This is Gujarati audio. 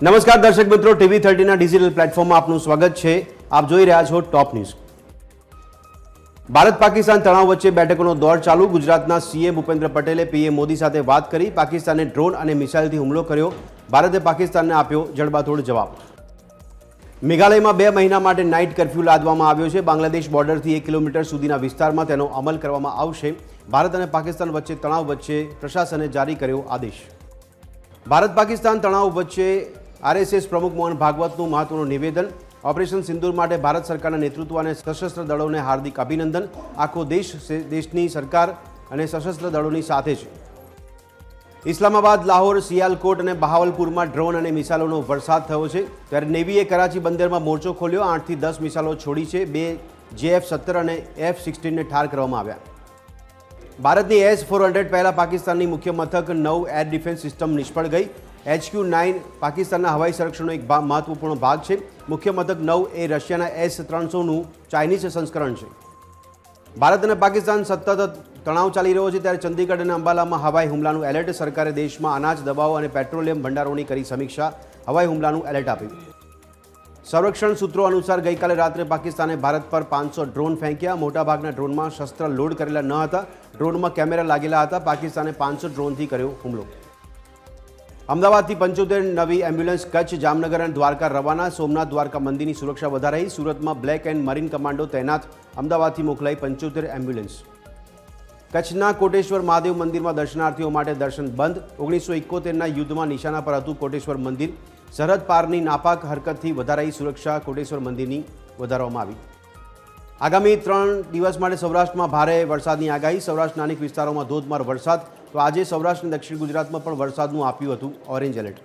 નમસ્કાર દર્શક મિત્રો, TV30ના ડિજિટલ પ્લેટફોર્મમાં આપનું સ્વાગત છે। આપ જોઈ રહ્યા છો ટોપ ન્યૂઝ। ભારત પાકિસ્તાન તણાવ વચ્ચે બેઠકોનો દોર ચાલુ। ગુજરાતના સીએમ ભૂપેન્દ્ર પટેલે પીએમ મોદી સાથે વાત કરી। પાકિસ્તાને ડ્રોન અને મિસાઇલથી હુમલો કર્યો। ભારતે પાકિસ્તાનને આપ્યો જડબાતોડ જવાબ। મેઘાલયમાં 2 મહિના માટે નાઇટ કર્ફ્યુ લાદવામાં આવ્યો છે। બાંગ્લાદેશ બોર્ડરથી 1 કિલોમીટર સુધીના વિસ્તારમાં તેનો અમલ કરવામાં આવશે। ભારત અને પાકિસ્તાન વચ્ચે તણાવ વચ્ચે પ્રશાસને જારી કર્યો આદેશ। ભારત પાકિસ્તાન તણાવ વચ્ચે આરએસએસ પ્રમુખ મોહન ભાગવતનું મહત્વનું નિવેદન। ઓપરેશન સિંદૂર માટે ભારત સરકારના નેતૃત્વ અને સશસ્ત્ર દળોને હાર્દિક અભિનંદન। આખો દેશની સરકાર અને સશસ્ત્ર દળોની સાથે છે। ઇસ્લામાબાદ, લાહોર, સિયાલકોટ અને બહાવલપુરમાં ડ્રોન અને મિસાઇલોનો વરસાદ થયો છે। ત્યારે નેવીએ કરાચી બંદરમાં મોરચો ખોલ્યો। 8થી 10 મિસાઇલો છોડી છે। 2 JF-17 અને F-16ને ઠાર કરવામાં આવ્યા। ભારતની S-400 પહેલાં પાકિસ્તાનની મુખ્ય મથક 9 એર ડિફેન્સ સિસ્ટમ નિષ્ફળ ગઈ। HQ-9 પાકિસ્તાનના હવાઈ સંરક્ષણનો એક મહત્વપૂર્ણ ભાગ છે। મુખ્ય મથક 9 એ રશિયાના S-300નું ચાઇનીઝ સંસ્કરણ છે। ભારત અને પાકિસ્તાન સતત તણાવ ચાલી રહ્યો છે। ત્યારે ચંદીગઢ અને અંબાલામાં હવાઈ હુમલાનું એલર્ટ। સરકારે દેશમાં અનાજ, દવાઓ અને પેટ્રોલિયમ ભંડારોની કરી સમીક્ષા। હવાઈ હુમલાનું એલર્ટ આપ્યું। સંરક્ષણ સૂત્રો અનુસાર ગઈકાલે રાત્રે પાકિસ્તાને ભારત પર 500 ડ્રોન ફેંક્યા। મોટાભાગના ડ્રોનમાં શસ્ત્ર લોડ કરેલા ન હતા। ડ્રોનમાં કેમેરા લાગેલા હતા। પાકિસ્તાને 500 ડ્રોનથી કર્યો હુમલો। અમદાવાદથી 75 નવી એમ્બ્યુલન્સ કચ્છ, જામનગર અને દ્વારકા રવાના। સોમનાથ દ્વારકા મંદિરની સુરક્ષા વધારાઈ। સુરતમાં બ્લેક એન્ડ મરીન કમાન્ડો તૈનાત। અમદાવાદથી મોકલાઈ 75 એમ્બ્યુલન્સ। કચ્છના કોટેશ્વર મહાદેવ મંદિરમાં દર્શનાર્થીઓ માટે દર્શન બંધ। 1971ના યુદ્ધમાં નિશાના પર હતું કોટેશ્વર મંદિર। સરહદ પારની નાપાક હરકતથી વધારાઈ સુરક્ષા। કોટેશ્વર મંદિરની વધારવામાં આવી। આગામી 3 દિવસ માટે સૌરાષ્ટ્રમાં ભારે વરસાદની આગાહી। સૌરાષ્ટ્રના અનેક વિસ્તારોમાં ધોધમાર વરસાદ। તો આજે સૌરાષ્ટ્ર અને દક્ષિણ ગુજરાતમાં પણ વરસાદનું આપ્યું હતું ઓરેન્જ એલર્ટ।